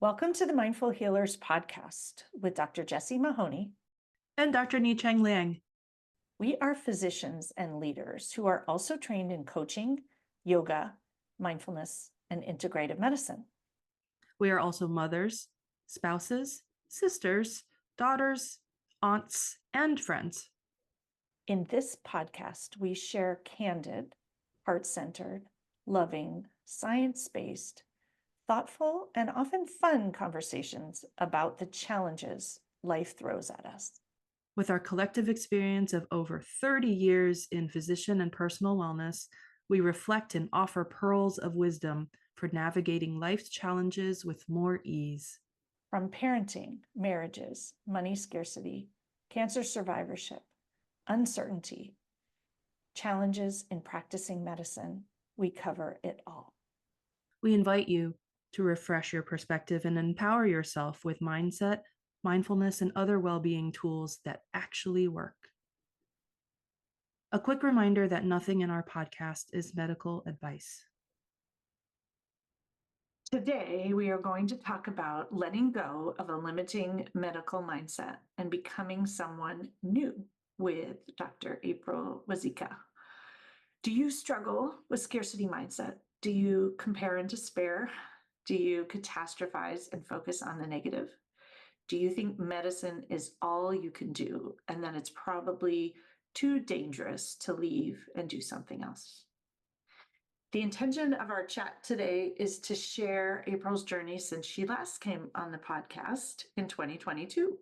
Welcome to the Mindful Healers podcast with Dr. Jessie Mahoney. And Dr. Ni-Cheng Liang. We are physicians and leaders who are also trained in coaching, yoga, mindfulness, and integrative medicine. We are also mothers, spouses, sisters, daughters, aunts, and friends. In this podcast, we share candid, heart-centered, loving, science-based, thoughtful, and often fun conversations about the challenges life throws at us. With our collective experience of over 30 years in physician and personal wellness, we reflect and offer pearls of wisdom for navigating life's challenges with more ease. From parenting, marriages, money scarcity, cancer survivorship, uncertainty, challenges in practicing medicine, we cover it all. We invite you to refresh your perspective and empower yourself with mindset, mindfulness, and other well-being tools that actually work. A quick reminder that nothing in our podcast is medical advice. Today, we are going to talk about letting go of a limiting medical mindset and becoming someone new with Dr. April Wazeka. Do you struggle with scarcity mindset? Do you compare and despair? Do you catastrophize and focus on the negative? Do you think medicine is all you can do and that it's probably too dangerous to leave and do something else? The intention of our chat today is to share April's journey since she last came on the podcast in 2022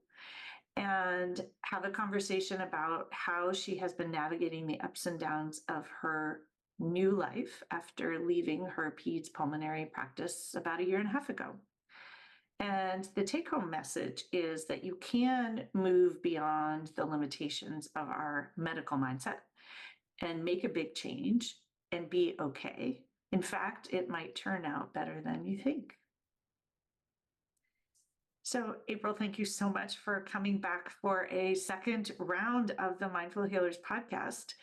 and have a conversation about how she has been navigating the ups and downs of her new life after leaving her peds pulmonary practice about 1.5 years ago. And the take-home message is that you can move beyond the limitations of our medical mindset and make a big change and be okay. In fact, it might turn out better than you think. So, April, thank you so much for coming back for a second round of the Mindful Healers podcast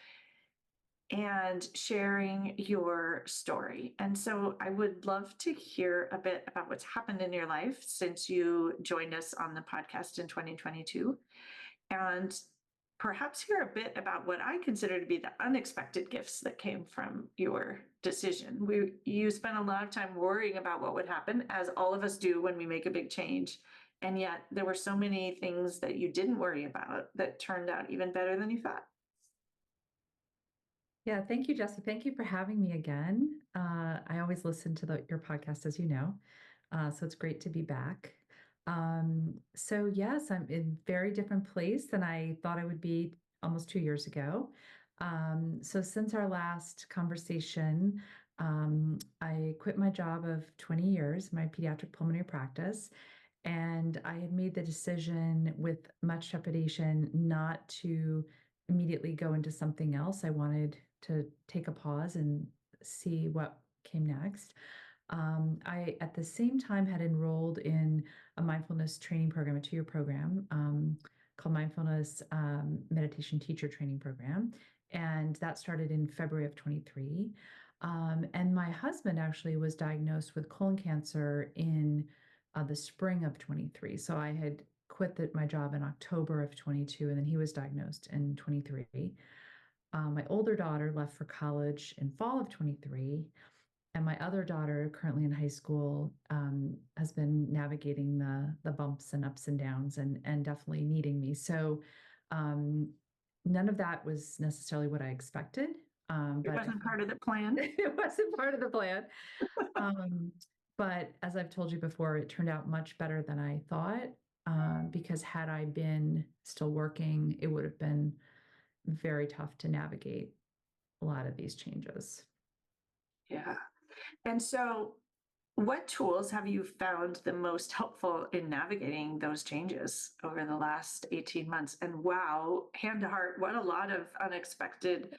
and sharing your story. And so I would love to hear a bit about what's happened in your life since you joined us on the podcast in 2022. And perhaps hear a bit about what I consider to be the unexpected gifts that came from your decision. You spent a lot of time worrying about what would happen, as all of us do when we make a big change. And yet there were so many things that you didn't worry about that turned out even better than you thought. Yeah, thank you, Jessie. Thank you for having me again. I always listen to your podcast, as you know, so it's great to be back. So yes, I'm in a very different place than I thought I would be almost 2 years ago. So since our last conversation, I quit my job of 20 years, my pediatric pulmonary practice, and I had made the decision with much trepidation not to immediately go into something else. I wanted to take a pause and see what came next. I, at the same time, had enrolled in a mindfulness training program, a 2-year program called Mindfulness Meditation Teacher Training Program. And that started in February of 23. And my husband actually was diagnosed with colon cancer in the spring of 23. So I had quit my job in October of 22, and then he was diagnosed in 23. My older daughter left for college in fall of 23. And my other daughter, currently in high school, has been navigating the bumps and ups and downs and definitely needing me. So none of that was necessarily what I expected. It wasn't part of the plan. It wasn't part of the plan. But as I've told you before, it turned out much better than I thought, because had I been still working, it would have been very tough to navigate a lot of these changes. Yeah. And so what tools have you found the most helpful in navigating those changes over the last 18 months? And wow, hand to heart, what a lot of unexpected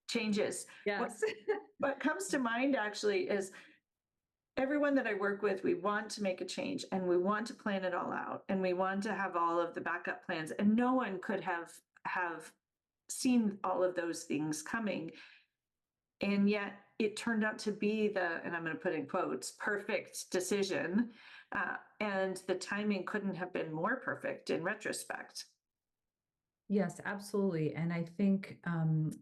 changes. Yes. What comes to mind actually is everyone that I work with, we want to make a change and we want to plan it all out and we want to have all of the backup plans, and no one could have seen all of those things coming. And yet it turned out to be and I'm going to put in quotes, perfect decision. And the timing couldn't have been more perfect in retrospect. Yes, absolutely. And I think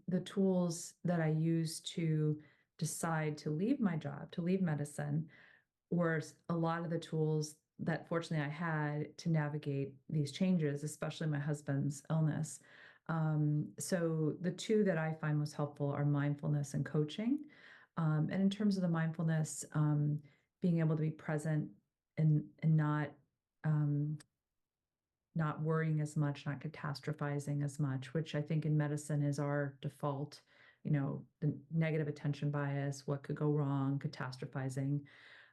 the tools that I use to decide to leave my job, to leave medicine, were a lot of the tools that fortunately I had to navigate these changes, especially my husband's illness. So the two that I find most helpful are mindfulness and coaching. And in terms of the mindfulness, being able to be present and not worrying as much, not catastrophizing as much, which I think in medicine is our default, the negative attention bias, what could go wrong, catastrophizing.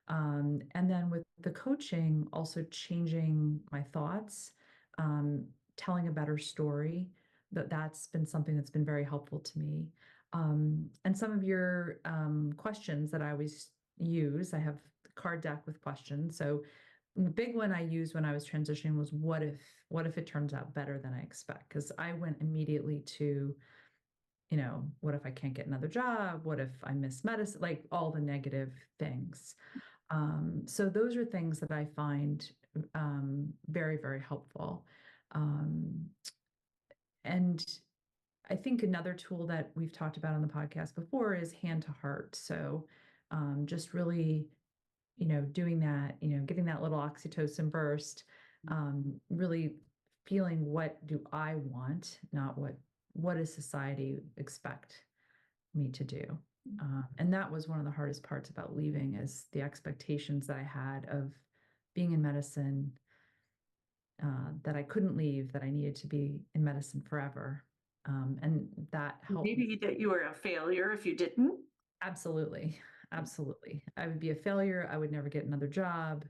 And then with the coaching, also changing my thoughts, telling a better story, that's been something that's been very helpful to me. And some of your questions that I always use, I have the card deck with questions. So the big one I used when I was transitioning was what if it turns out better than I expect? Because I went immediately to, what if I can't get another job? What if I miss medicine? Like all the negative things. So those are things that I find very, very helpful. And I think another tool that we've talked about on the podcast before is hand to heart. So just really, doing that, getting that little oxytocin burst, really feeling what do I want, not what does society expect me to do. And that was one of the hardest parts about leaving, is the expectations that I had of being in medicine, that I couldn't leave, that I needed to be in medicine forever. And that helped. Maybe that you were a failure if you didn't. Absolutely. Absolutely. I would be a failure. I would never get another job.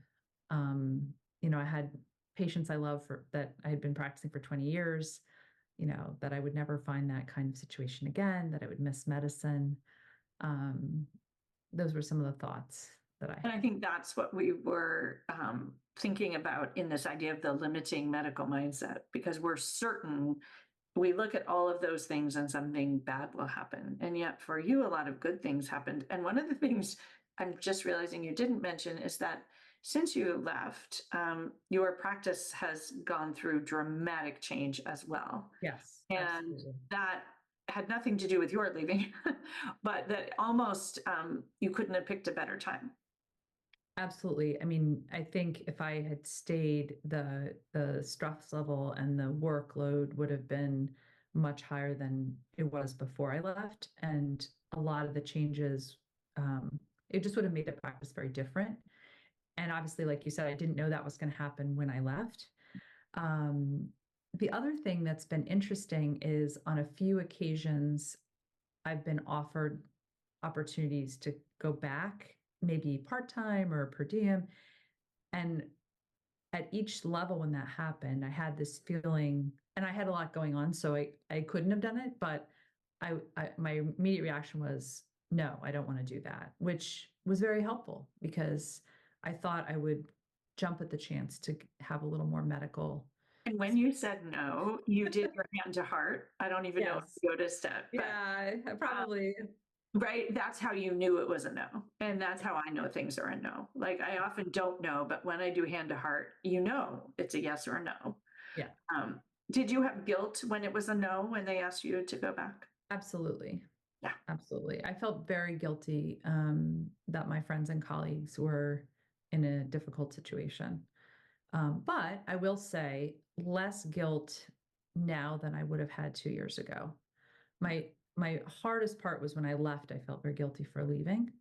I had patients I love that I had been practicing for 20 years, that I would never find that kind of situation again, that I would miss medicine. Those were some of the thoughts that I had. And I think that's what we were thinking about in this idea of the limiting medical mindset, because we're certain we look at all of those things and something bad will happen. And yet for you, a lot of good things happened. And one of the things I'm just realizing you didn't mention is that since you left, your practice has gone through dramatic change as well. Yes. And absolutely. that had nothing to do with your leaving, but that almost you couldn't have picked a better time. Absolutely. I mean, I think if I had stayed, the stress level and the workload would have been much higher than it was before I left. And a lot of the changes, it just would have made the practice very different. And obviously, like you said, I didn't know that was going to happen when I left. The other thing that's been interesting is on a few occasions, I've been offered opportunities to go back, maybe part-time or per diem. And at each level when that happened, I had this feeling, and I had a lot going on, so I couldn't have done it, but my immediate reaction was, no, I don't want to do that, which was very helpful because I thought I would jump at the chance to have a little more medical. And when you said no, you did your hand to heart. I don't even know if Yes. you go to step, but Yeah, probably. right, that's how you knew it was a no. And that's how I know things are a no. Like I often don't know, but when I do hand to heart, it's a yes or a no. Yeah. Did you have guilt when it was a no, when they asked you to go back? Absolutely. Yeah. Absolutely. I felt very guilty that my friends and colleagues were in a difficult situation. But I will say less guilt now than I would have had 2 years ago. My hardest part was when I left, I felt very guilty for leaving.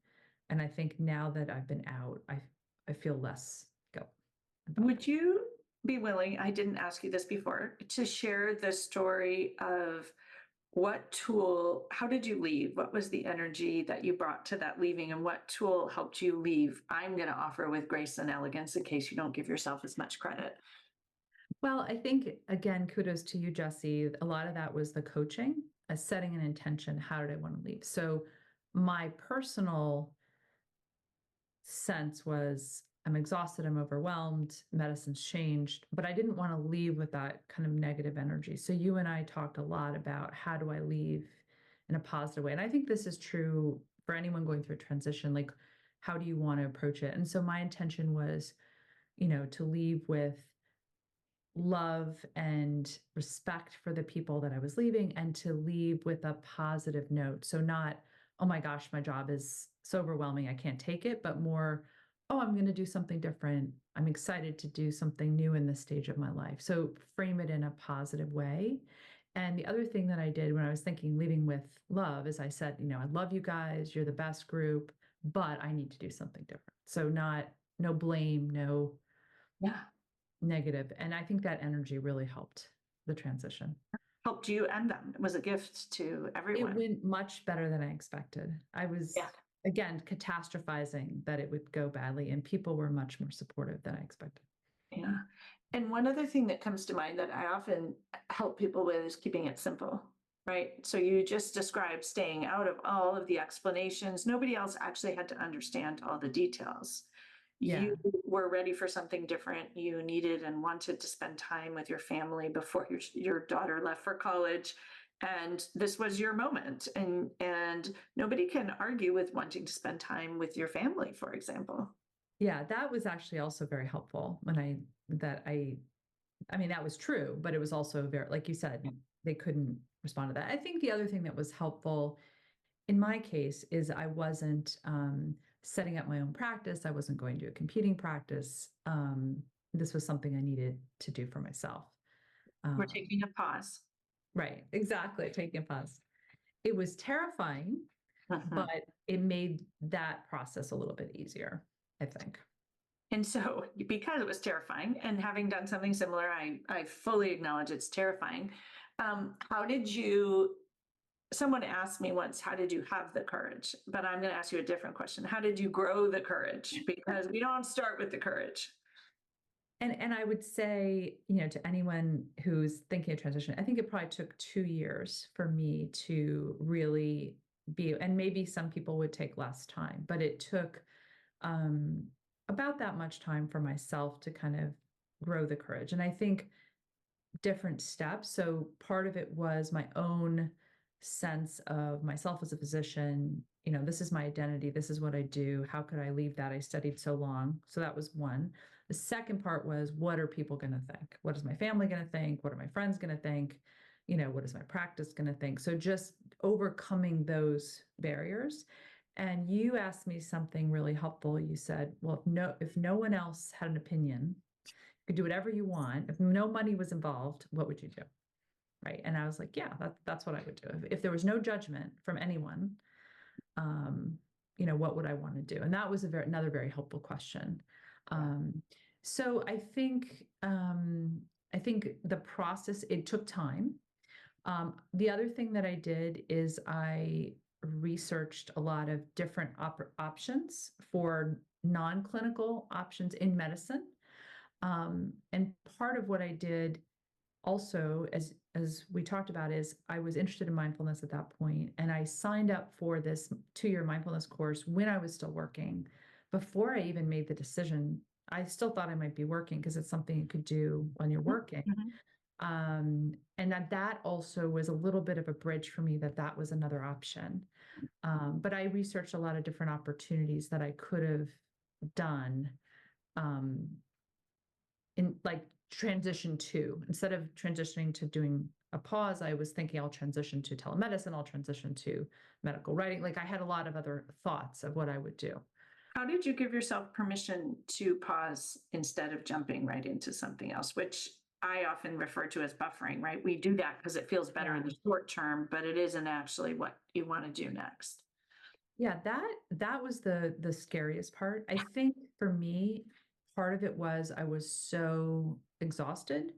And I think now that I've been out, I feel less guilt. Would you be willing, I didn't ask you this before, to share the story of how did you leave? What was the energy that you brought to that leaving, and what tool helped you leave? I'm going to offer with grace and elegance in case you don't give yourself as much credit. Well, I think, again, kudos to you, Jessie. A lot of that was the coaching, setting an intention. How did I want to leave? So my personal sense was I'm exhausted, I'm overwhelmed, medicine's changed, but I didn't want to leave with that kind of negative energy. So you and I talked a lot about how do I leave in a positive way. And I think this is true for anyone going through a transition, like, how do you want to approach it? And so my intention was, to leave with love and respect for the people that I was leaving, and to leave with a positive note. So not, oh my gosh, my job is so overwhelming, I can't take it, but more, oh, I'm going to do something different. I'm excited to do something new in this stage of my life. So frame it in a positive way. And the other thing that I did when I was thinking leaving with love is I said, I love you guys, you're the best group, but I need to do something different. So not, no blame, no Yeah. negative. And I think that energy really helped the transition. Helped you and them. It was a gift to everyone. It went much better than I expected. I was, again, catastrophizing that it would go badly, and people were much more supportive than I expected. Yeah. And one other thing that comes to mind that I often help people with is keeping it simple, right? So you just described staying out of all of the explanations. Nobody else actually had to understand all the details. You were ready for something different. You needed and wanted to spend time with your family before your daughter left for college. And this was your moment. And nobody can argue with wanting to spend time with your family, for example. Yeah, that was actually also very helpful when that was true, but it was also very, like you said, they couldn't respond to that. I think the other thing that was helpful in my case is I wasn't setting up my own practice. I wasn't going to a competing practice. This was something I needed to do for myself. We're taking a pause. Right, exactly. Taking a pause. It was terrifying, but it made that process a little bit easier, I think. And so, because it was terrifying, and having done something similar, I fully acknowledge it's terrifying. How did you, someone asked me once, how did you have the courage? But I'm going to ask you a different question. How did you grow the courage? Because we don't start with the courage. And I would say, to anyone who's thinking of transition, I think it probably took 2 years for me to really be, and maybe some people would take less time, but it took about that much time for myself to kind of grow the courage. And I think different steps. So part of it was my own sense of myself as a physician. This is my identity. This is what I do. How could I leave that? I studied so long. So that was one. The second part was, what are people going to think? What is my family going to think? What are my friends going to think? What is my practice going to think? So just overcoming those barriers. And you asked me something really helpful. You said, well, if no one else had an opinion, you could do whatever you want. If no money was involved, what would you do? Right. And I was like, yeah, that's what I would do. If there was no judgment from anyone, what would I want to do? And that was another very helpful question. So I think the process, it took time. The other thing that I did is I researched a lot of different options for non-clinical options in medicine. And part of what I did also, as we talked about, is I was interested in mindfulness at that point, and I signed up for this 2-year mindfulness course when I was still working. Before I even made the decision, I still thought I might be working because it's something you could do when you're working. And that also was a little bit of a bridge for me, that was another option. But I researched a lot of different opportunities that I could have done in like transition to, instead of transitioning to doing a pause, I was thinking I'll transition to telemedicine, I'll transition to medical writing. Like I had a lot of other thoughts of what I would do. How did you give yourself permission to pause instead of jumping right into something else, which I often refer to as buffering, right? We do that because it feels better in the short term, but it isn't actually what you want to do next. Yeah, that was the scariest part. I think for me, part of it was I was so exhausted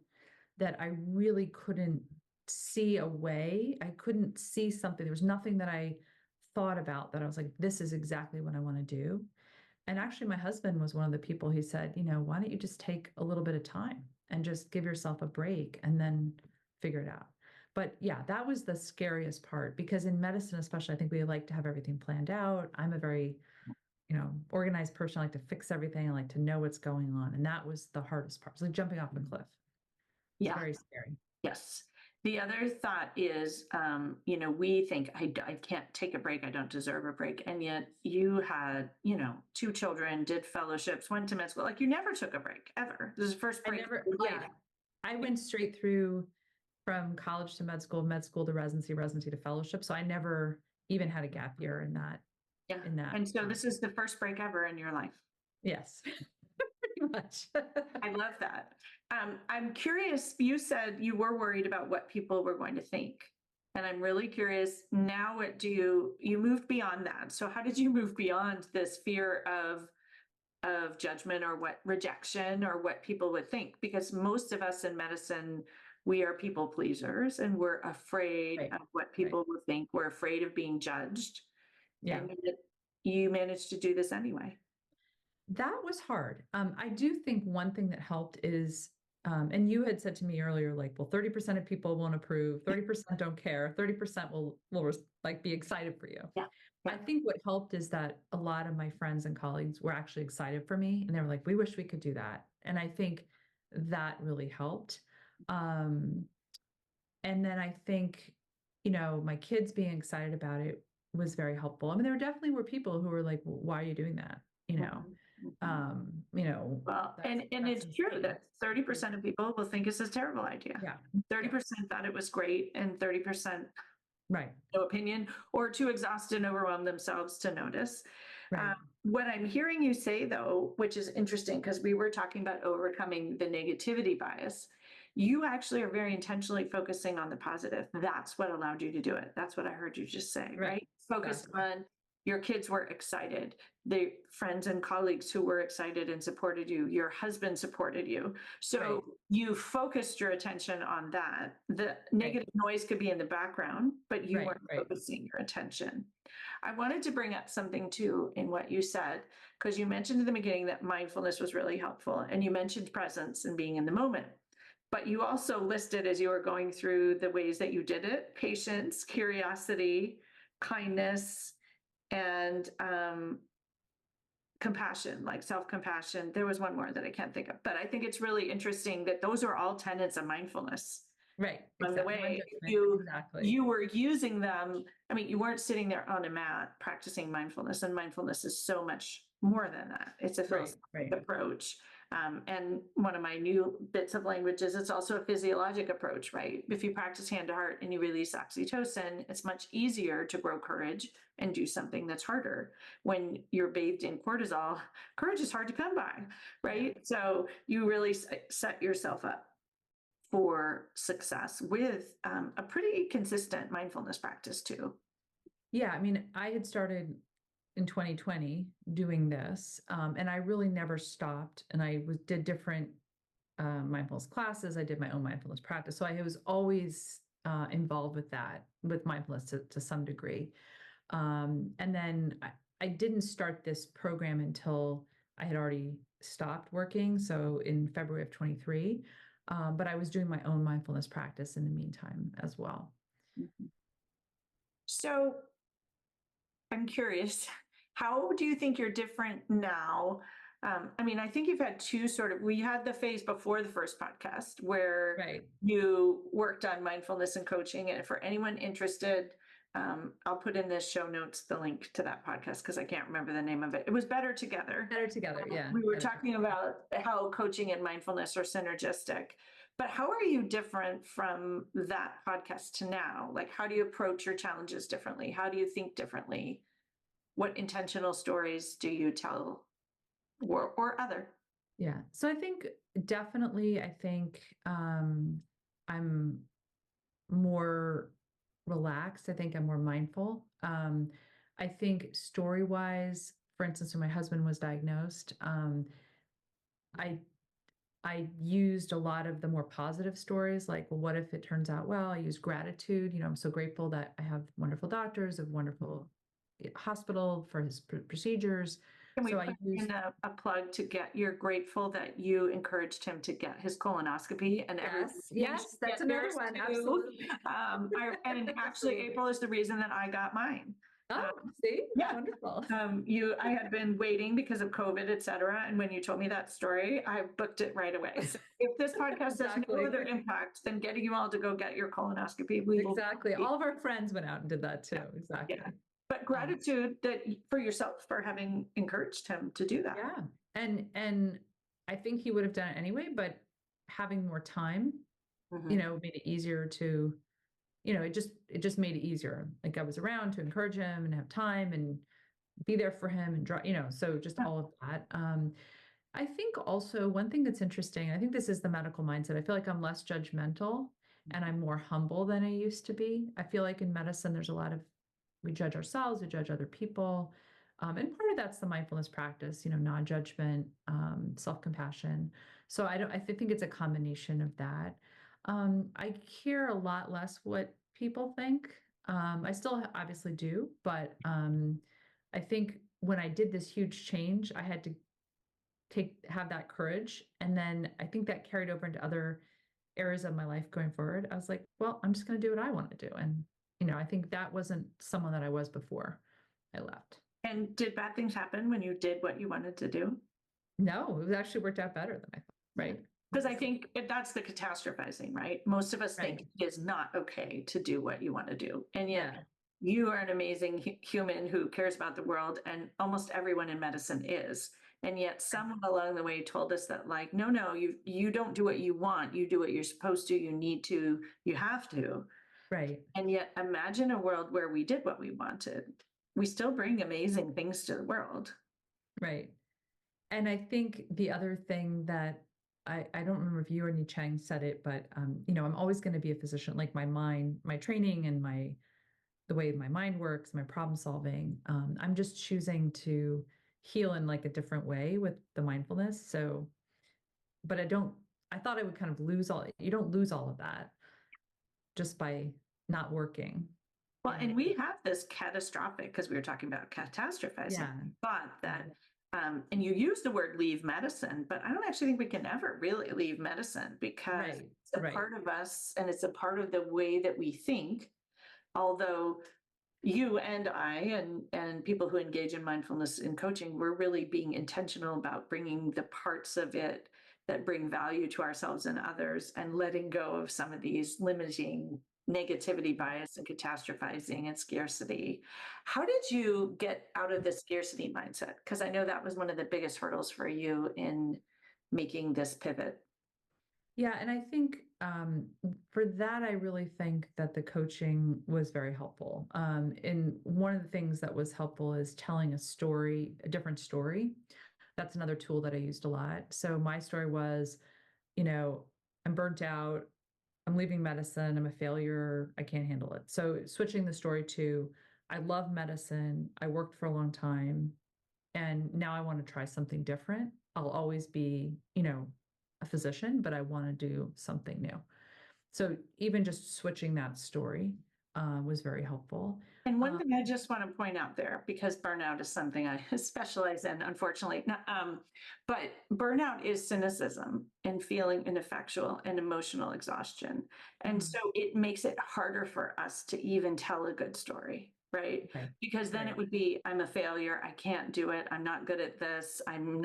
that I really couldn't see a way. I couldn't see something. There was nothing that I thought about that I was like, this is exactly what I want to do. And actually, my husband was one of the people who said, why don't you just take a little bit of time and just give yourself a break and then figure it out. But yeah, that was the scariest part, because in medicine, especially, I think we like to have everything planned out. I'm a very, organized person. I like to fix everything. I like to know what's going on. And that was the hardest part. It's like jumping off a cliff. It's very scary. Yes. The other thought is, we think I can't take a break. I don't deserve a break. And yet you had, 2 children, did fellowships, went to med school. Like you never took a break ever. This is the first I break. never, in your life. yeah, I went straight through from college to med school to residency to fellowship. So I never even had a gap year in that. Yeah. In that And so time. this is the first break ever in your life. Yes, pretty much. I love that. I'm curious, you said you were worried about what people were going to think. And I'm really curious now, you moved beyond that. So how did you move beyond this fear of judgment or what rejection or what people would think? Because most of us in medicine, we are people pleasers and we're afraid Right. of what people will think. We're afraid of being judged. Yeah. And yet you managed to do this anyway. That was hard. I do think one thing that helped is, and you had said to me earlier, like, well, 30% of people won't approve, 30% don't care, 30% will like be excited for you. Yeah. I think what helped is that a lot of my friends and colleagues were actually excited for me, and they were like, we wish we could do that. And I think that really helped. And then I think, my kids being excited about it was very helpful. I mean, there definitely were people who were like, well, why are you doing that? Well, and it's true that 30% of people will think it's a terrible idea. Yeah. 30% thought it was great, and 30% Right. no opinion or too exhausted and overwhelmed themselves to notice. Right. What I'm hearing you say, though, which is interesting because we were talking about overcoming the negativity bias, you actually are very intentionally focusing on the positive. That's what allowed you to do it. That's what I heard you just say, right? Focused on your kids were excited, the friends and colleagues who were excited and supported you, your husband supported you. So you focused your attention on that. The negative noise could be in the background, but you weren't focusing your attention. I wanted to bring up something too in what you said, because you mentioned in the beginning that mindfulness was really helpful, and you mentioned presence and being in the moment. But you also listed, as you were going through the ways that you did it, patience, curiosity, kindness, and compassion, like self-compassion. There was one more that I can't think of, but I think it's really interesting that those are all tenets of mindfulness. Right. By the way, you were using them. I mean, you weren't sitting there on a mat practicing mindfulness, and mindfulness is so much more than that. It's a philosophic approach. And one of my new bits of language is it's also a physiologic approach, right? If you practice hand to heart and you release oxytocin, it's much easier to grow courage and do something that's harder. When you're bathed in cortisol, courage is hard to come by, right? So you really set yourself up for success with a pretty consistent mindfulness practice too. Yeah, I mean, I had started in 2020 doing this, and I really never stopped. And I did different mindfulness classes. I did my own mindfulness practice. So I was always involved with that, with mindfulness to some degree. And then I didn't start this program until I had already stopped working. So in February of 23, but I was doing my own mindfulness practice in the meantime as well. Mm-hmm. So I'm curious, how do you think you're different now? I mean, I think you've had we had the phase before the first podcast where you worked on mindfulness and coaching. And for anyone interested, I'll put in the show notes the link to that podcast because I can't remember the name of it. It was Better Together. Better Together, yeah. We were talking about how coaching and mindfulness are synergistic. But how are you different from that podcast to now? Like, how do you approach your challenges differently? How do you think differently? What intentional stories do you tell or other? Yeah. So I think I'm more relaxed. I think I'm more mindful. I think story-wise, for instance, when my husband was diagnosed, I used a lot of the more positive stories, like, well, what if it turns out well? I use gratitude. I'm so grateful that I have wonderful doctors, a wonderful hospital for his procedures. Can we put in a plug to you're grateful that you encouraged him to get his colonoscopy, and yes, that's another one. Absolutely. And actually, April is the reason that I got mine. Oh, see, Yeah. wonderful. I had been waiting because of COVID, et cetera. And when you told me that story, I booked it right away. So if this podcast has no Exactly. other impact than getting you all to go get your colonoscopy, we will. Exactly. All of our friends went out and did that too. Exactly. Yeah. But gratitude for yourself for having encouraged him to do that. Yeah. And I think he would have done it anyway, but having more time, Mhm. made it easier to, it just made it easier. Like I was around to encourage him and have time and be there for him and draw, so just Yeah. all of that. I think also one thing that's interesting, I think this is the medical mindset. I feel like I'm less judgmental and I'm more humble than I used to be. I feel like in medicine, there's a lot of, we judge ourselves, we judge other people. And part of that's the mindfulness practice, non-judgment, self-compassion. So I think it's a combination of that. I care a lot less what people think. I still obviously do, but I think when I did this huge change, I had to have that courage. And then I think that carried over into other areas of my life going forward. I was like, well, I'm just going to do what I want to do. And, I think that wasn't someone that I was before I left. And did bad things happen when you did what you wanted to do? No, it was actually worked out better than I thought. Right. Because I think that's the catastrophizing, right? Most of us think it is not okay to do what you want to do. And yet you are an amazing human who cares about the world, and almost everyone in medicine is. And yet someone along the way told us that, like, no, you don't do what you want, you do what you're supposed to, you need to, you have to. Right. And yet imagine a world where we did what we wanted. We still bring amazing things to the world. Right. And I think the other thing that I don't remember if you or Ni Chang said it, but I'm always going to be a physician. Like my training and the way my mind works, my problem solving. I'm just choosing to heal in like a different way with the mindfulness. So, but I thought I would kind of you don't lose all of that just by not working. Well, and we have this catastrophic, because we were talking about catastrophizing, thought that, and you use the word leave medicine, but I don't actually think we can ever really leave medicine, because it's a part of us and it's a part of the way that we think. Although you and I and people who engage in mindfulness in coaching, we're really being intentional about bringing the parts of it that bring value to ourselves and others, and letting go of some of these limiting negativity bias and catastrophizing and scarcity. How did you get out of the scarcity mindset? Because I know that was one of the biggest hurdles for you in making this pivot. Yeah, and I think for that, I really think that the coaching was very helpful. And one of the things that was helpful is telling a different story. That's another tool that I used a lot. So my story was, I'm burnt out, I'm leaving medicine, I'm a failure, I can't handle it. So switching the story to, I love medicine, I worked for a long time, and now I want to try something different. I'll always be, a physician, but I want to do something new. So even just switching that story was very helpful. And one thing I just want to point out there, because burnout is something I specialize in, unfortunately, but burnout is cynicism and feeling ineffectual and emotional exhaustion. And so it makes it harder for us to even tell a good story, right? Because then it would be, I'm a failure, I can't do it, I'm not good at this, I don't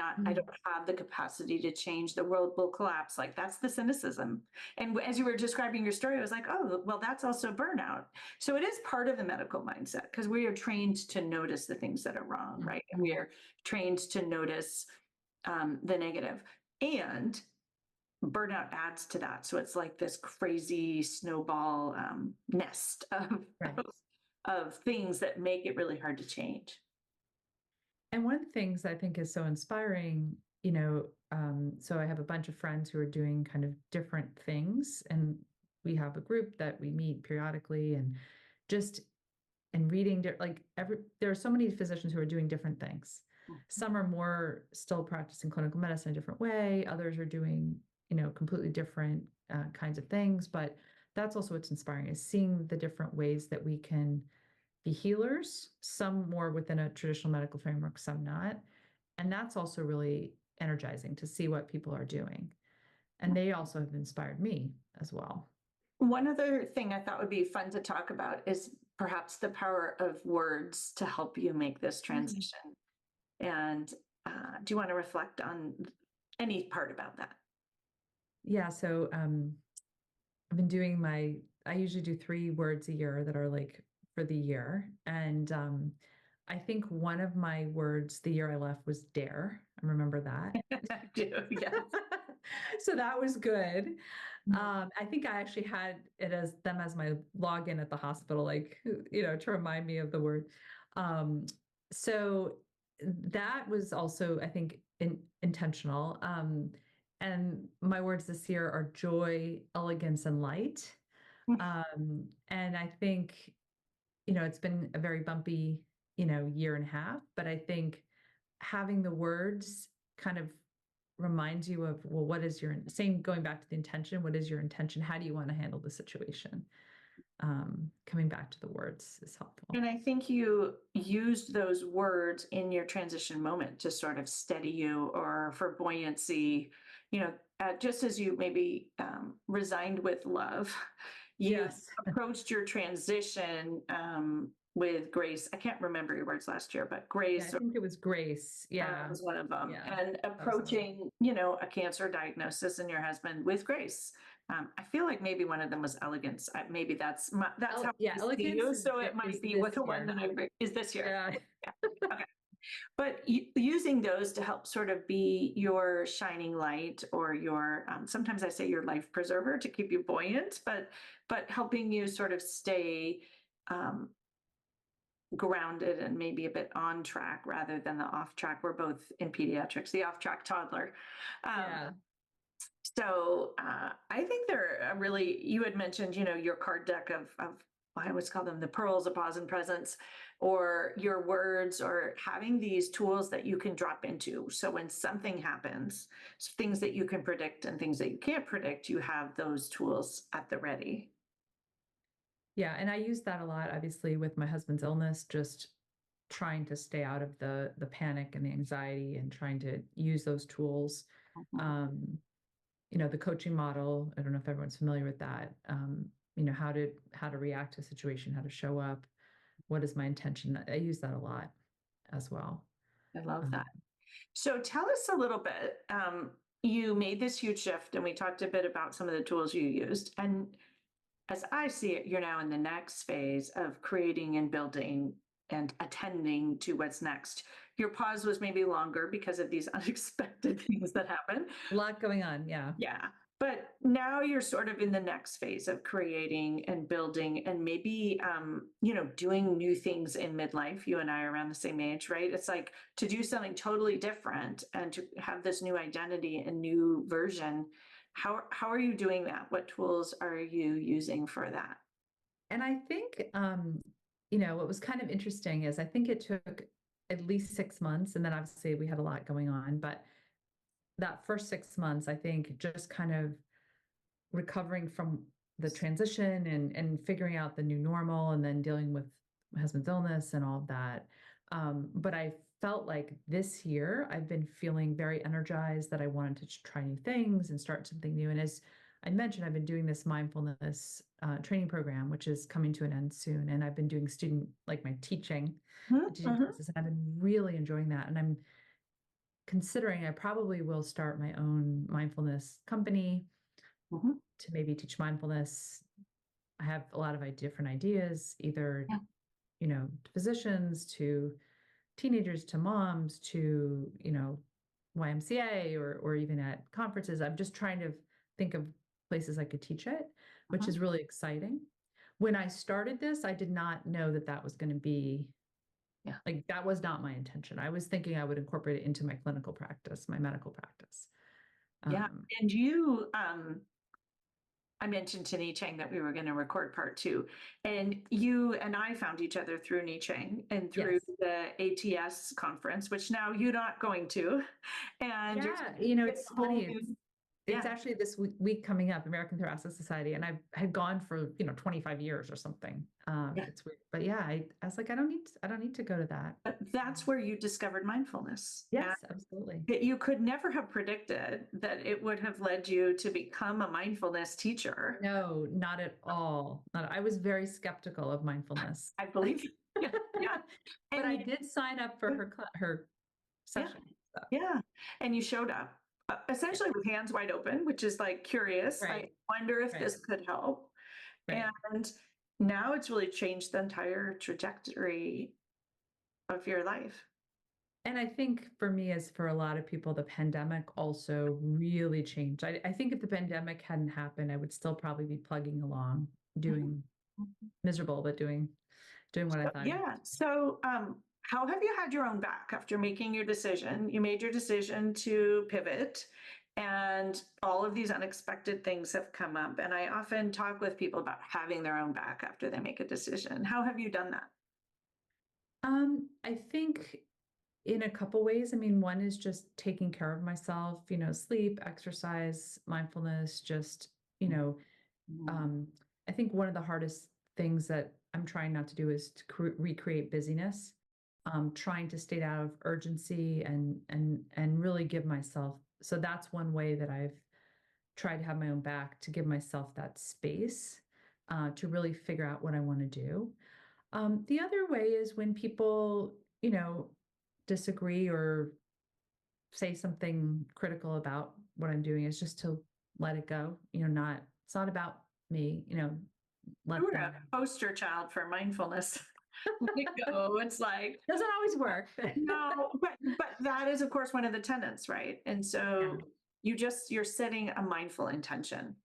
have the capacity to change, the world will collapse. Like, that's the cynicism. And as you were describing your story, I was like, oh, well, that's also burnout. So it is part of the medical mindset, because we are trained to notice the things that are wrong, right? And we are trained to notice the negative. And burnout adds to that. So it's like this crazy snowball nest of things that make it really hard to change. And one of the things I think is so inspiring, so I have a bunch of friends who are doing kind of different things, and we have a group that we meet periodically, and reading, there are so many physicians who are doing different things. Some are more still practicing clinical medicine a different way. Others are doing, completely different kinds of things. But that's also what's inspiring, is seeing the different ways that we can be healers, some more within a traditional medical framework, some not. And that's also really energizing to see what people are doing. And they also have inspired me as well. One other thing I thought would be fun to talk about is perhaps the power of words to help you make this transition. And do you want to reflect on any part about that? Yeah. So I've been doing I usually do 3 words a year that are like for the year. And I think one of my words the year I left was dare. I remember that. I do, yes. So that was good. I think I actually had it as my login at the hospital, like, to remind me of the word. So that was also, I think, intentional. And my words this year are joy, elegance, and light. And I think, it's been a very bumpy, year and a half, but I think having the words kind of reminds you of, well, what is your same, going back to the intention, what is your intention? How do you want to handle the situation? Coming back to the words is helpful. And I think you used those words in your transition moment to sort of steady you, or for buoyancy, just as you maybe resigned with love, you Yes. approached your transition with grace. I can't remember your words last year, but grace. Yeah, I think it was grace. Yeah. Was one of them. Yeah, and approaching, a cancer diagnosis and your husband with grace. I feel like maybe one of them was elegance. Maybe that's how I see elegance you. So it might be with the one that is this year. Yeah. Yeah. Okay. But using those to help sort of be your shining light, or your, sometimes I say your life preserver, to keep you buoyant, but helping you sort of stay grounded and maybe a bit on track rather than the off track. We're both in pediatrics, the off track toddler. Yeah. So I think they're really, you had mentioned, your card deck of I always call them the pearls of pause and presence, or your words, or having these tools that you can drop into. So when something happens, things that you can predict and things that you can't predict, you have those tools at the ready. Yeah. And I use that a lot, obviously, with my husband's illness, just trying to stay out of the panic and the anxiety, and trying to use those tools. The coaching model, I don't know if everyone's familiar with that. How to react to a situation, how to show up, what is my intention? I use that a lot as well. I love that. So tell us a little bit, you made this huge shift, and we talked a bit about some of the tools you used. And as I see it, you're now in the next phase of creating and building and attending to what's next. Your pause was maybe longer because of these unexpected things that happen. A lot going on. Yeah. Yeah. But now you're sort of in the next phase of creating and building, and maybe, doing new things in midlife. You and I are around the same age, right? It's like to do something totally different and to have this new identity and new version. How are you doing that? What tools are you using for that? And I think, what was kind of interesting is I think it took at least 6 months, and then obviously we had a lot going on, but that first 6 months, I think, just kind of recovering from the transition and figuring out the new normal, and then dealing with my husband's illness and all of that. But I felt like this year I've been feeling very energized, that I wanted to try new things and start something new. And as I mentioned, I've been doing this mindfulness training program, which is coming to an end soon. And I've been doing my teaching classes, and I've been really enjoying that. And I'm considering I probably will start my own mindfulness company to maybe teach mindfulness. I have a lot of different ideas, either, to physicians, to teenagers, to moms, to, YMCA, or even at conferences. I'm just trying to think of places I could teach it, which is really exciting. When I started this, I did not know that was going to be, like, that was not my intention. I was thinking I would incorporate it into my clinical practice, my medical practice. And you, I mentioned to Nicheng that we were going to record part 2, and you and I found each other through Nicheng and through the ATS conference, which now you're not going to. And it's funny. It's Yeah. actually this week coming up, American Thoracic Society, and I had gone for 25 years or something. Yeah. It's weird, but yeah, I was like, I don't need to go to that. But that's where you discovered mindfulness. Yes, absolutely. That you could never have predicted that it would have led you to become a mindfulness teacher. No, not at all. I was very skeptical of mindfulness. I believe. Yeah. Yeah. But And I you- did sign up for her Yeah. session. So, Yeah. And you showed up essentially with hands wide open, which is like curious. Right. I wonder if Right. this could help. right. And now it's really changed the entire trajectory of your life. And I think for me, as for a lot of people, the pandemic also really changed. I think if the pandemic hadn't happened, I would still probably be plugging along, doing miserable, but doing what I thought. Yeah. So, how have you had your own back after making your decision? You made your decision to pivot, and all of these unexpected things have come up. And I often talk with people about having their own back after they make a decision. How have you done that? I think in a couple ways. I mean, one is just taking care of myself, sleep, exercise, mindfulness, just, I think one of the hardest things that I'm trying not to do is to recreate busyness, trying to stay out of urgency and really give myself. So that's one way that I've tried to have my own back, to give myself that space to really figure out what I want to do. The other way is when people, disagree or say something critical about what I'm doing, is just to let it go. It's not about me, let You were them. a poster child for mindfulness. Let it go. It's like, Doesn't always work. no, but that is, of course, one of the tenets, right? And so you're setting a mindful intention.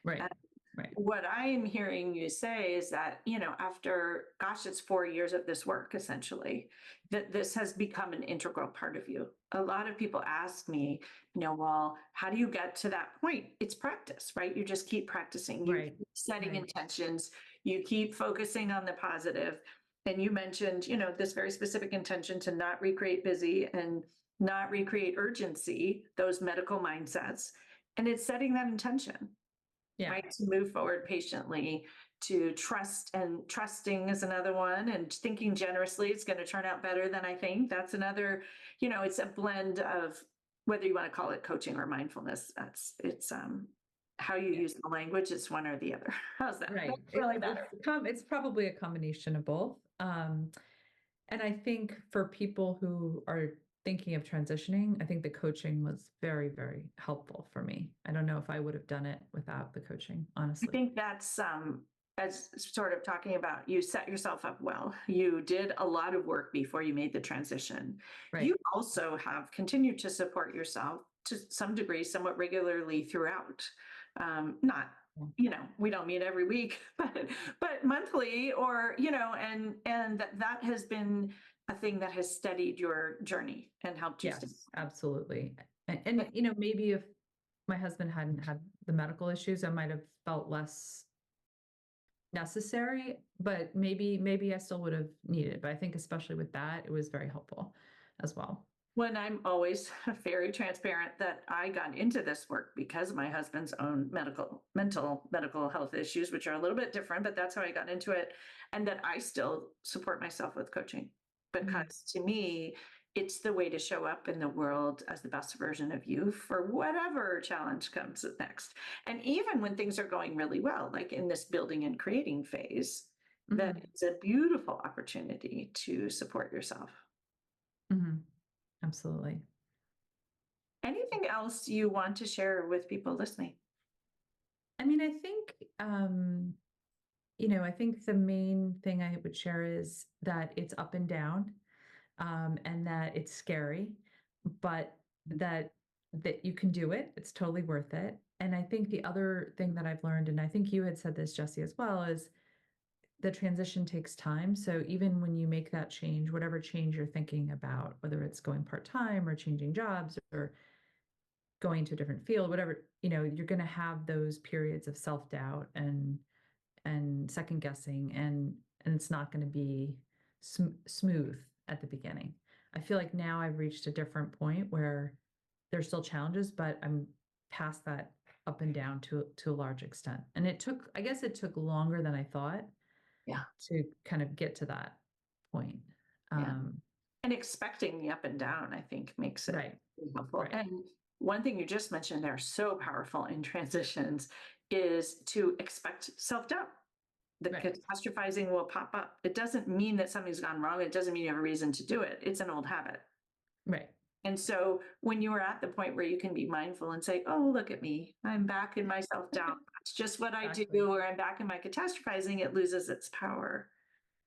Right. And Right. what I am hearing you say is that, after, gosh, it's 4 years of this work, essentially, that this has become an integral part of you. A lot of people ask me, well, how do you get to that point? It's practice, right? You just keep practicing, you Right. keep setting Right. intentions, you keep focusing on the positive. And you mentioned, this very specific intention to not recreate busy and not recreate urgency, those medical mindsets. And it's setting that intention. Yeah. Right, to move forward patiently, to trust, and trusting is another one, and thinking generously, it's going to turn out better than I think. That's another, it's a blend of, whether you want to call it coaching or mindfulness. It's how you use the language. It's one or the other. How's that? Right. That's really better. It's probably a combination of both. And I think for people who are thinking of transitioning, I think the coaching was very, very helpful for me. I don't know if I would have done it without the coaching, honestly. I think that's as sort of talking about, you set yourself up well. You did a lot of work before you made the transition. Right. You also have continued to support yourself to some degree, somewhat regularly throughout. Not, we don't meet every week, but monthly, or, and that has been a thing that has steadied your journey and helped you. Yes, absolutely. And maybe if my husband hadn't had the medical issues, I might have felt less necessary, but maybe I still would have needed it. But I think especially with that, it was very helpful as well. When I'm always very transparent that I got into this work because of my husband's own medical health issues, which are a little bit different, but that's how I got into it. And that I still support myself with coaching, because to me, it's the way to show up in the world as the best version of you for whatever challenge comes next. And even when things are going really well, like in this building and creating phase, that it's a beautiful opportunity to support yourself. Absolutely. Anything else you want to share with people listening? I mean, I think, I think the main thing I would share is that it's up and down, and that it's scary, but that you can do it. It's totally worth it. And I think the other thing that I've learned, and I think you had said this, Jessie, as well, is the transition takes time. So even when you make that change, whatever change you're thinking about, whether it's going part-time or changing jobs or going to a different field, whatever, you're going to have those periods of self-doubt and second guessing, and it's not going to be smooth at the beginning. I feel like now I've reached a different point where there's still challenges, but I'm past that up and down to a large extent. And I guess it took longer than I thought Yeah. to kind of get to that point. Yeah. And expecting the up and down, I think, makes it Right. helpful. Right. And one thing you just mentioned there, so powerful in transitions, is to expect self-doubt. The Right. catastrophizing will pop up. It doesn't mean that something's gone wrong. It doesn't mean you have a reason to do it. It's an old habit. Right. And so when you are at the point where you can be mindful and say, oh, look at me, I'm back in my self-doubt. It's just what I Exactly. do, or I'm back in my catastrophizing, it loses its power.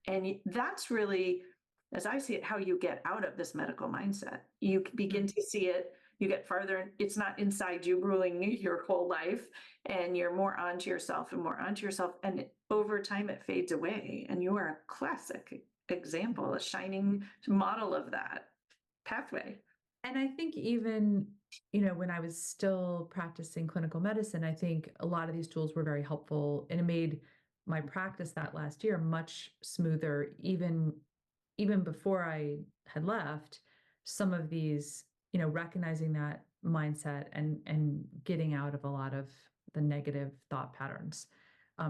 And that's really, as I see it, how you get out of this medical mindset. You begin to see it, you get farther, it's not inside you ruling your whole life, and you're more onto yourself and more onto yourself. And over time, it fades away. And you are a classic example, a shining model of that pathway. And I think even, when I was still practicing clinical medicine, I think a lot of these tools were very helpful, and it made my practice that last year much smoother. Even before I had left, some of these, recognizing that mindset and getting out of a lot of the negative thought patterns.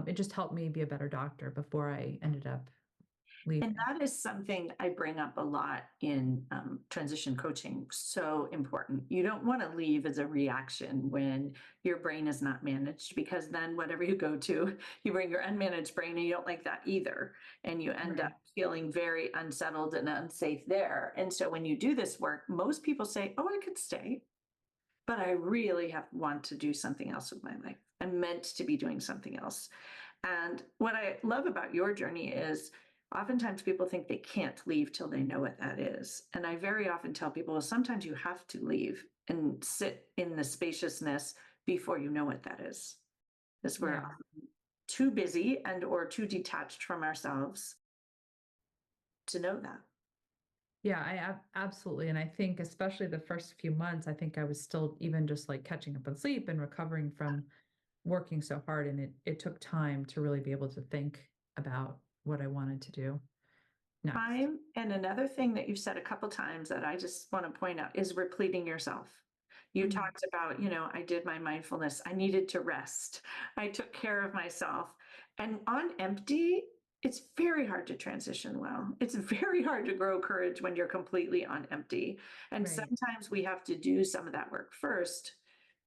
It just helped me be a better doctor before I ended up leaving. And that is something I bring up a lot in transition coaching. So important. You don't want to leave as a reaction when your brain is not managed, because then whatever you go to, you bring your unmanaged brain, and you don't like that either. And you end up feeling very unsettled and unsafe there. And so when you do this work, most people say, oh, I could stay, but I really want to do something else with my life. I'm meant to be doing something else. And what I love about your journey is oftentimes people think they can't leave till they know what that is. And I very often tell people, well, sometimes you have to leave and sit in the spaciousness before you know what that is. Because we're too busy and or too detached from ourselves to know that. Yeah, absolutely. And I think especially the first few months, I think I was still even just like catching up on sleep and recovering from working so hard. And it took time to really be able to think about what I wanted to do next. Time. And another thing that you've said a couple times that I just want to point out is repleting yourself. You talked about, I did my mindfulness. I needed to rest. I took care of myself. And on empty, it's very hard to transition well. It's very hard to grow courage when you're completely on empty. And sometimes we have to do some of that work first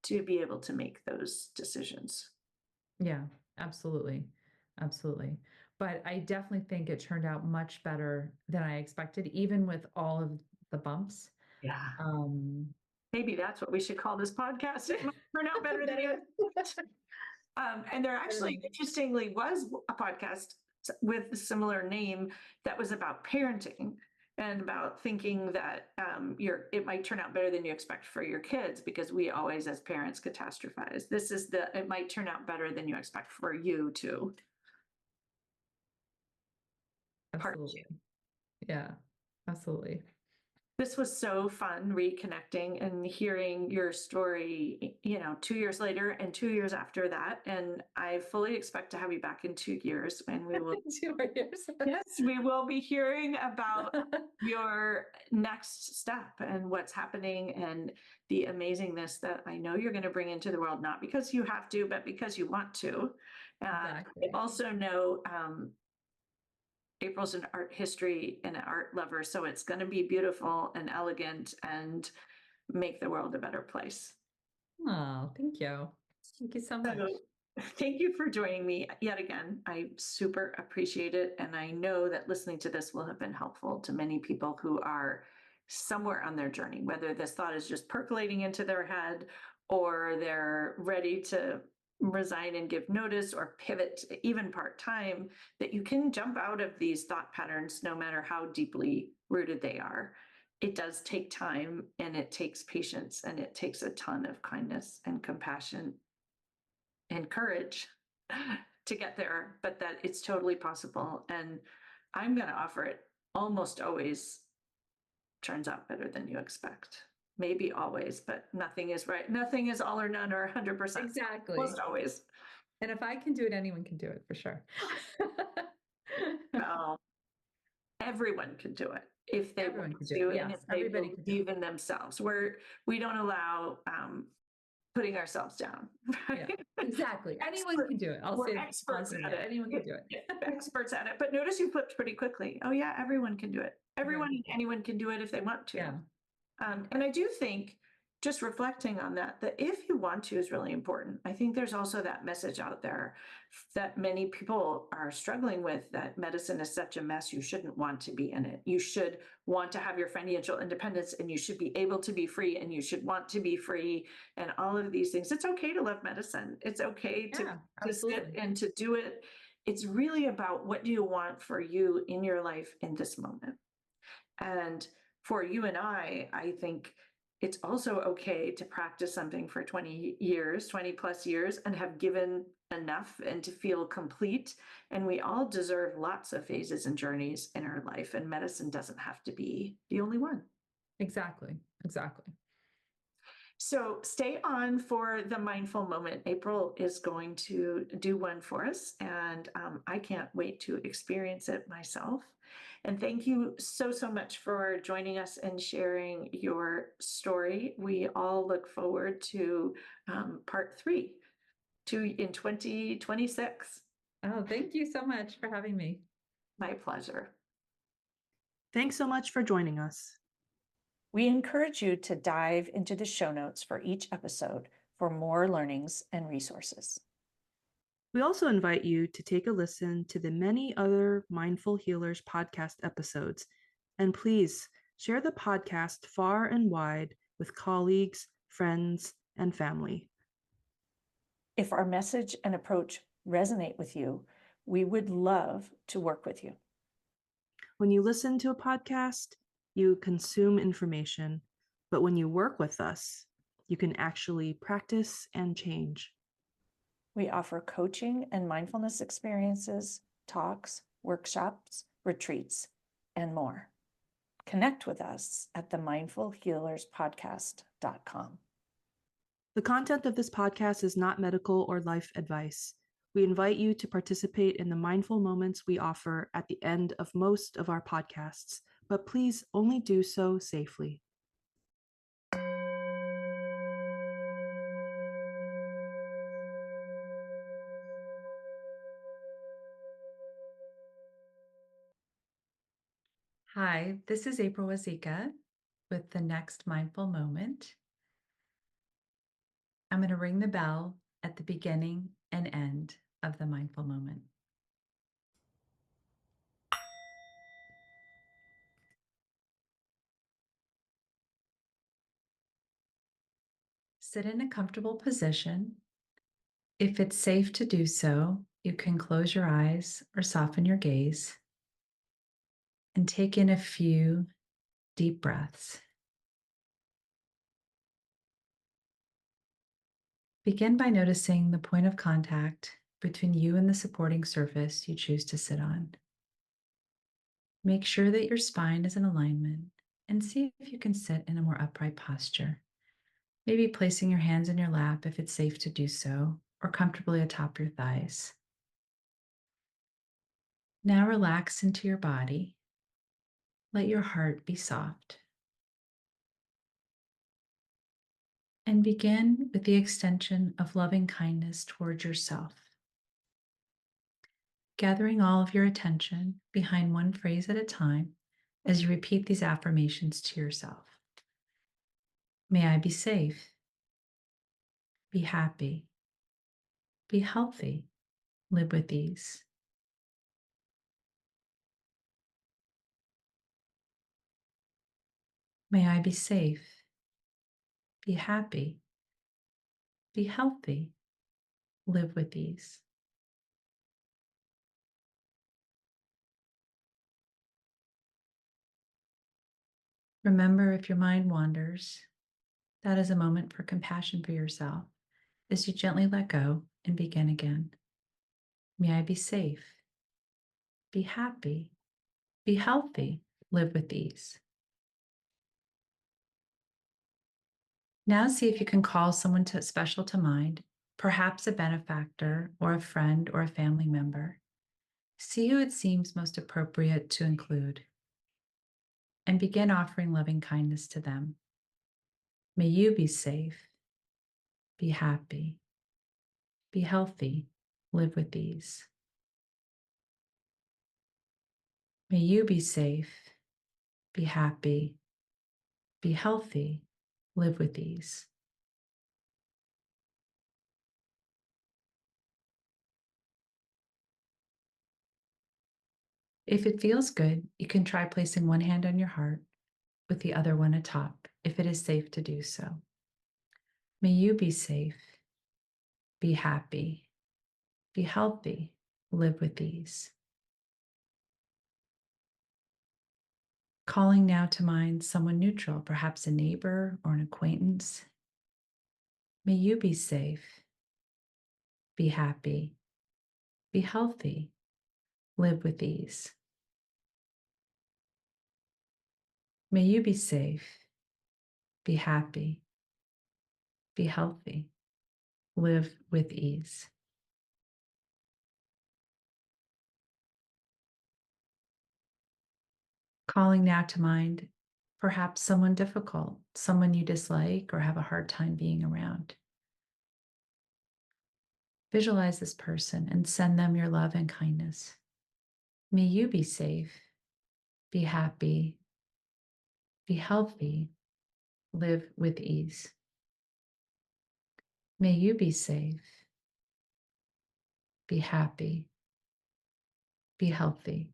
to be able to make those decisions. Yeah, absolutely. Absolutely. But I definitely think it turned out much better than I expected, even with all of the bumps. Yeah. Maybe that's what we should call this podcast. It might turn out better than you expected. And there actually, interestingly, was a podcast with a similar name that was about parenting and about thinking that it might turn out better than you expect for your kids, because we always, as parents, catastrophize. It might turn out better than you expect for you too. Absolutely. Yeah, absolutely. This was so fun reconnecting and hearing your story, 2 years later and 2 years after that. And I fully expect to have you back in 2 years when we will. 2 more years. Yes, we will be hearing about your next step and what's happening and the amazingness that I know you're going to bring into the world, not because you have to, but because you want to. Exactly. I also know April's an art history and an art lover, so it's going to be beautiful and elegant and make the world a better place. Oh, thank you. Thank you so much. Thank you for joining me yet again. I super appreciate it. And I know that listening to this will have been helpful to many people who are somewhere on their journey, whether this thought is just percolating into their head or they're ready to resign and give notice or pivot even part-time, that you can jump out of these thought patterns no matter how deeply rooted they are. It does take time, and it takes patience, and it takes a ton of kindness and compassion and courage to get there, but that it's totally possible. And I'm going to offer it almost always turns out better than you expect. Maybe always, but nothing is right. Nothing is all or none or 100%. Exactly. Almost always. And if I can do it, anyone can do it for sure. Well, everyone can do it if they Everyone want can do to, it. and Yes, if they everybody can do believe in themselves. We don't allow putting ourselves down. Right? Yeah, exactly. Anyone Expert- can do it. I'll We're say it experts at positive. it. Anyone can do it. Experts at it. But notice you flipped pretty quickly. Oh yeah, everyone can do it. Everyone and Yeah. anyone can do it if they want to. Yeah. And I do think just reflecting on that, that if you want to is really important. I think there's also that message out there that many people are struggling with, that medicine is such a mess, you shouldn't want to be in it. You should want to have your financial independence, and you should be able to be free, and you should want to be free, and all of these things. It's okay to love medicine. It's okay Yeah, to sit absolutely. and to do it. It's really about, what do you want for you in your life in this moment? And for you and I think it's also okay to practice something for 20 years, 20 plus years, and have given enough and to feel complete. And we all deserve lots of phases and journeys in our life, and medicine doesn't have to be the only one. Exactly. Exactly. So stay on for the mindful moment. April is going to do one for us, and I can't wait to experience it myself. And thank you so, so much for joining us and sharing your story. We all look forward to part 3 in 2026. Oh, thank you so much for having me. My pleasure. Thanks so much for joining us. We encourage you to dive into the show notes for each episode for more learnings and resources. We also invite you to take a listen to the many other Mindful Healers podcast episodes. And please share the podcast far and wide with colleagues, friends, and family. If our message and approach resonate with you, we would love to work with you. When you listen to a podcast, you consume information, but when you work with us, you can actually practice and change. We offer coaching and mindfulness experiences, talks, workshops, retreats, and more. Connect with us at themindfulhealerspodcast.com. The content of this podcast is not medical or life advice. We invite you to participate in the mindful moments we offer at the end of most of our podcasts, but please only do so safely. Hi, this is April Wazeka with the next mindful moment. I'm going to ring the bell at the beginning and end of the mindful moment. Sit in a comfortable position. If it's safe to do so, you can close your eyes or soften your gaze and take in a few deep breaths. Begin by noticing the point of contact between you and the supporting surface you choose to sit on. Make sure that your spine is in alignment and see if you can sit in a more upright posture. Maybe placing your hands in your lap if it's safe to do so, or comfortably atop your thighs. Now relax into your body. Let your heart be soft. And begin with the extension of loving kindness towards yourself. Gathering all of your attention behind one phrase at a time as you repeat these affirmations to yourself. May I be safe, be happy, be healthy, live with ease. May I be safe, be happy, be healthy, live with ease. Remember, if your mind wanders, that is a moment for compassion for yourself as you gently let go and begin again. May I be safe, be happy, be healthy, live with ease. Now see if you can call someone special to mind, perhaps a benefactor or a friend or a family member. See who it seems most appropriate to include, and begin offering loving kindness to them. May you be safe, be happy, be healthy, live with ease. May you be safe, be happy, be healthy, live with ease. If it feels good, you can try placing one hand on your heart with the other one atop, if it is safe to do so. May you be safe, be happy, be healthy, live with ease. Calling now to mind someone neutral, perhaps a neighbor or an acquaintance. May you be safe, be happy, be healthy, live with ease. May you be safe, be happy, be healthy, live with ease. Calling now to mind perhaps someone difficult, someone you dislike or have a hard time being around. Visualize this person and send them your love and kindness. May you be safe, be happy, be healthy, live with ease. May you be safe, be happy, be healthy,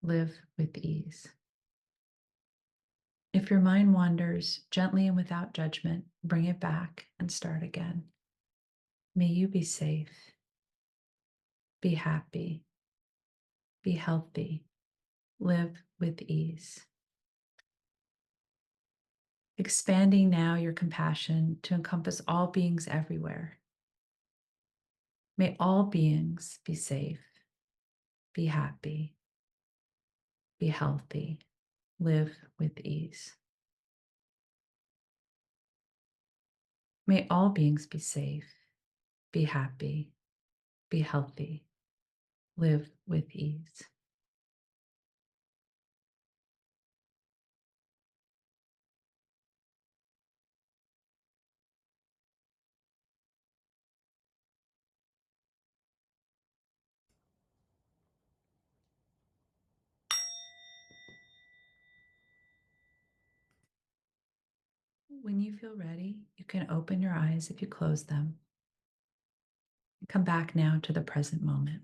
live with ease. If your mind wanders, gently and without judgment, bring it back and start again. May you be safe, be happy, be healthy, live with ease. Expanding now your compassion to encompass all beings everywhere. May all beings be safe, be happy, be healthy, live with ease. May all beings be safe, be happy, be healthy, live with ease. When you feel ready, you can open your eyes if you close them. Come back now to the present moment.